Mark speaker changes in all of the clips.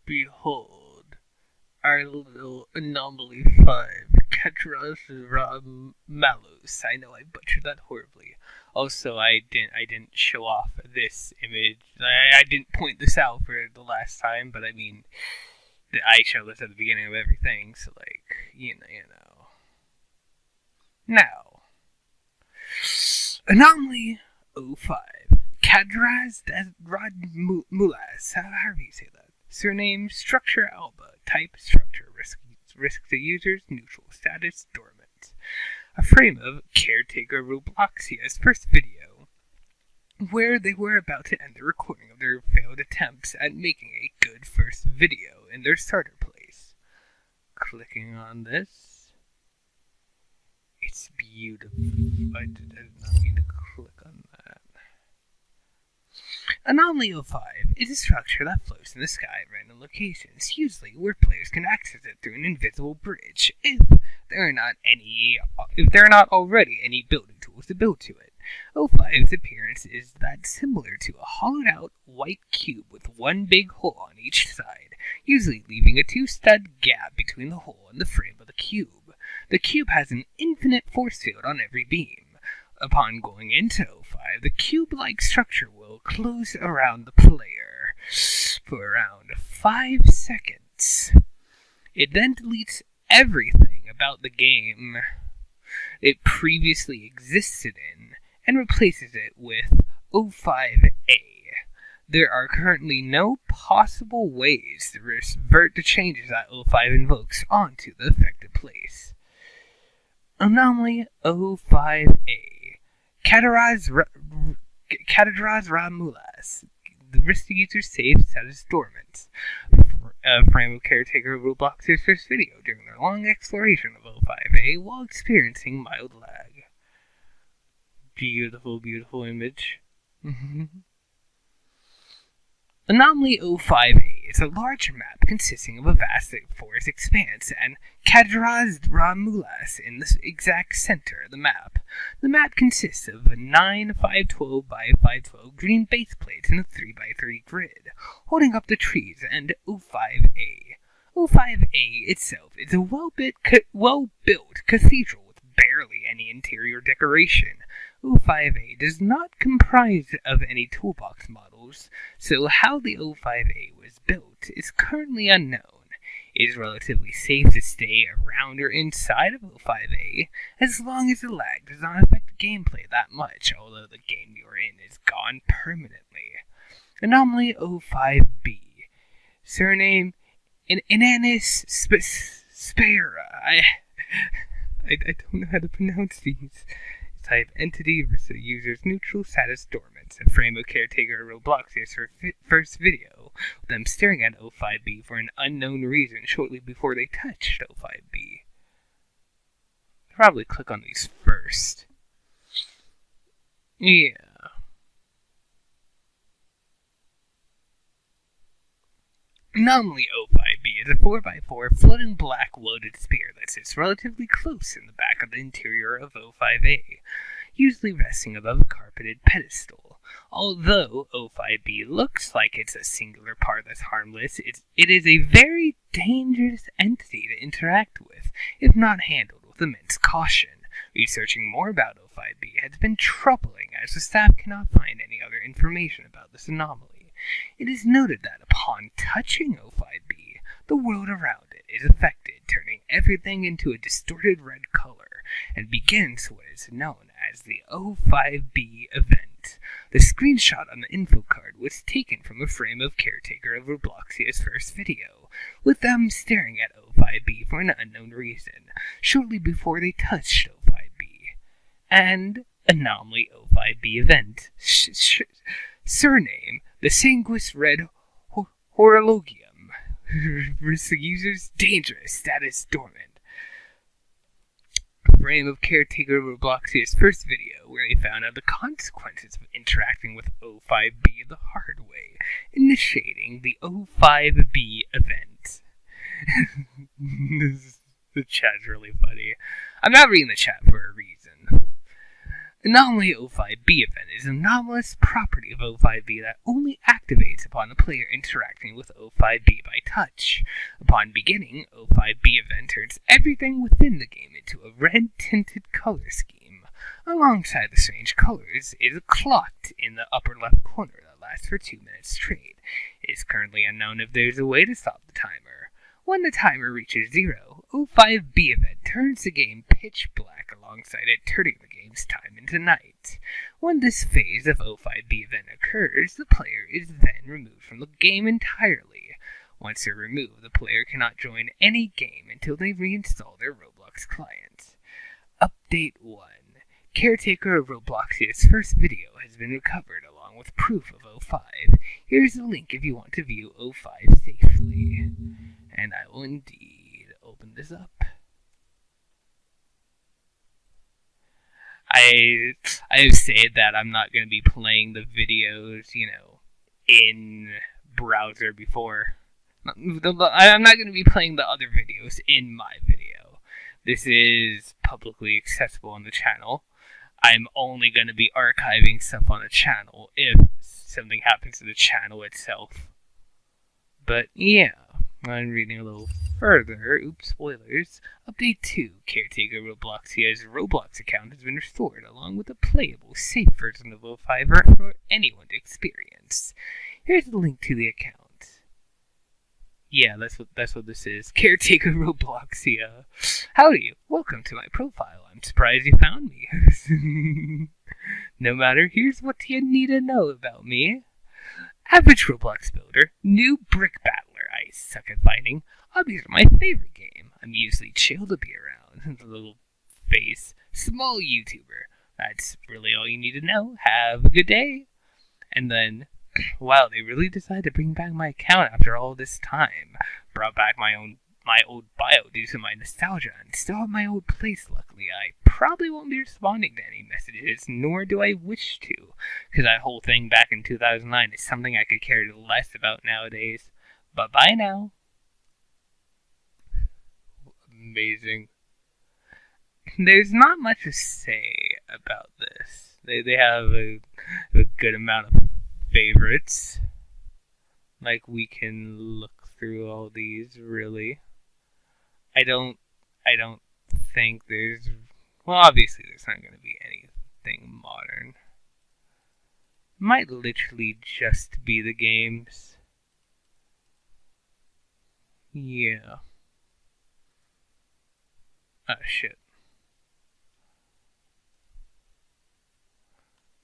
Speaker 1: Behold, our little Anomaly 5, Catedras Malus. I know I butchered that horribly. Also, I didn't show off this image. I didn't point this out for the last time, but I mean, I show this at the beginning of everything, so you know. Now, Anomaly 05. Catedras Mulas. However you say that. Surname, structure, alba. Type, structure. Risk to users, neutral. Status, dormant. A frame of Caretaker Robloxia's first video, where they were about to end the recording of their failed attempts at making a good first video in their starter place. Clicking on this. It's beautiful. I did not mean to click on that. Anomaly 05 is a structure that floats in the sky at random locations, usually where players can access it through an invisible bridge, if there are not already any building tools to build to it. 05's appearance is that similar to a hollowed-out white cube with one big hole on each side, usually leaving a two-stud gap between the hole and the frame of the cube. The cube has an infinite force field on every beam. Upon going into 05, the cube-like structure will close around the player for around 5 seconds. It then deletes everything about the game it previously existed in and replaces it with 05A. There are currently no possible ways to revert the changes that 05 invokes onto the affected place. Anomaly 05A. Catedras Mulas. The risk user save status dormant. A frame of Caretaker Roblox's first video during their long exploration of 05A while experiencing mild lag. Beautiful, beautiful image. Anomaly 05A is a large map consisting of a vast forest expanse and Catedras Mulas in the exact center of the map. The map consists of a 9 512 by 512 green base plates and a 3x3 grid, holding up the trees and 05A. 05A itself is a well-built cathedral with barely any interior decoration. 05A does not comprise of any toolbox models, so how the 05A was built is currently unknown. It is relatively safe to stay around or inside of 05A as long as the lag does not affect gameplay that much, although the game you're in is gone permanently. Anomaly 05B. Surname Inanis Spera. I don't know how to pronounce these. Type entity versus user's neutral status dormant. A frame of Caretaker Robloxia's first video, with them staring at 05B for an unknown reason shortly before they touched 05B. Probably click on these first. Yeah. Anomaly 05B is a 4x4 floating black loaded sphere that sits relatively close in the back of the interior of 05A, usually resting above a carpeted pedestal. Although 05B looks like it's a singular part that's harmless, it is a very dangerous entity to interact with, if not handled with immense caution. Researching more about 05B has been troubling, as the staff cannot find any other information about this anomaly. It is noted that upon touching 05B, the world around it is affected, turning everything into a distorted red color, and begins what is known as the 05B event. The screenshot on the info card was taken from a frame of Caretaker of Robloxia's first video, with them staring at 05B for an unknown reason, shortly before they touched 05B. And Anomaly 05B event. Surname, the Sanguis Red Horologium. Risk users dangerous, status dormant. Frame of Caretaker Robloxia's first video, where they found out the consequences of interacting with 05B the hard way, initiating the 05B event. The chat's really funny. I'm not reading the chat for a reason. Anomaly 05B event is an anomalous property of 05B that only activates upon the player interacting with 05B by touch. Upon beginning, 05B event turns everything within the game into a red-tinted color scheme. Alongside the strange colors is a clock in the upper left corner that lasts for 2 minutes straight. It is currently unknown if there is a way to stop the timer. When the timer reaches 0, 05B event turns the game pitch black alongside it turning the game's time into night. When this phase of 05B event occurs, the player is then removed from the game entirely. Once they're removed, the player cannot join any game until they reinstall their Roblox client. Update 1. Caretaker of Robloxia's first video has been recovered along with proof of 05. Here's a link if you want to view 05 safely. And I will indeed open this up. I have said that I'm not going to be playing the videos, in browser before. I'm not going to be playing the other videos in my video. This is publicly accessible on the channel. I'm only going to be archiving stuff on the channel if something happens to the channel itself. But yeah, I'm reading a little further. Oops, spoilers. Update 2. Caretaker Robloxia's Roblox account has been restored along with a playable, safe version of 05 for anyone to experience. Here's the link to the account. Yeah, that's what this is. Caretaker Robloxia. Howdy, welcome to my profile. I'm surprised you found me. No matter, here's what you need to know about me. Average Roblox builder, new brick battler I suck at finding. Hobbies are my favorite game. I'm usually chill to be around. The little face. Small YouTuber. That's really all you need to know. Have a good day. And then, wow, they really decided to bring back my account after all this time. Brought back my old bio due to my nostalgia and still have my old place, luckily. I probably won't be responding to any messages, nor do I wish to, because that whole thing back in 2009 is something I could care less about nowadays. But bye now. Amazing. There's not much to say about this. They have a good amount of favorites. Like, we can look through all these, really. I don't think there's... Well, obviously there's not going to be anything modern. Might literally just be the games. Yeah. Oh, shit.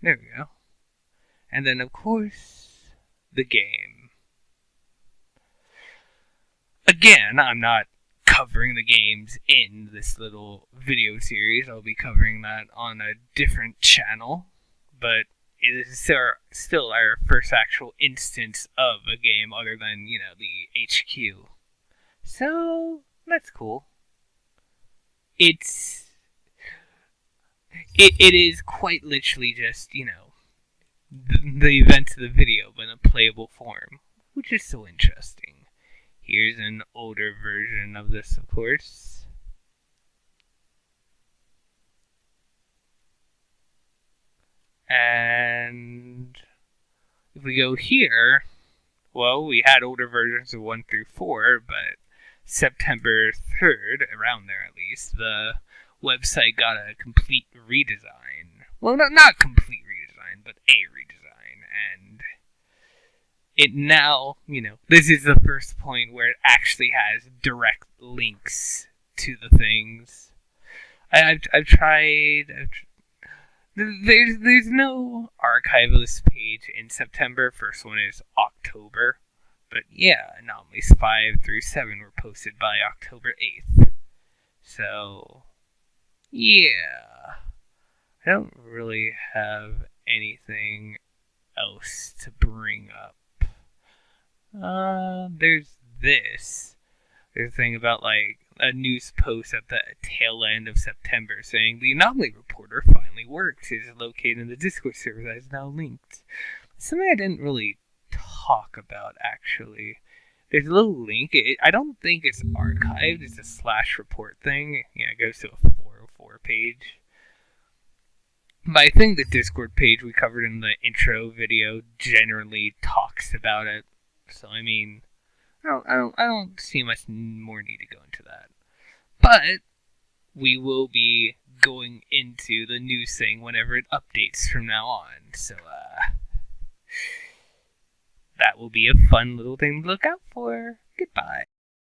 Speaker 1: There we go. And then, of course, the game. Again, I'm not covering the games in this little video series. I'll be covering that on a different channel. But it is still our first actual instance of a game other than, the HQ. So, that's cool. It is quite literally just, the events of the video, but in a playable form, which is so interesting. Here's an older version of this, of course. And if we go here, well, we had older versions of 1 through 4, but September 3rd, around there at least, the website got a complete redesign. Well, not complete redesign, but a redesign. And it now, this is the first point where it actually has direct links to the things. I've tried. There's no archive of this page in September. First one is October. But yeah, Anomalies 5 through 7 were posted by October 8th. So, yeah. I don't really have anything else to bring up. There's this. There's a thing about, a news post at the tail end of September saying the Anomaly Reporter finally works. It is located in the Discord server that is now linked. Something I didn't really talk about, actually. There's a little link. I don't think it's archived. It's a /report thing. Yeah, it goes to a 404 page. But I think the Discord page we covered in the intro video generally talks about it. So I mean, I don't see much more need to go into that. But we will be going into the news thing whenever it updates from now on. So that will be a fun little thing to look out for. Goodbye.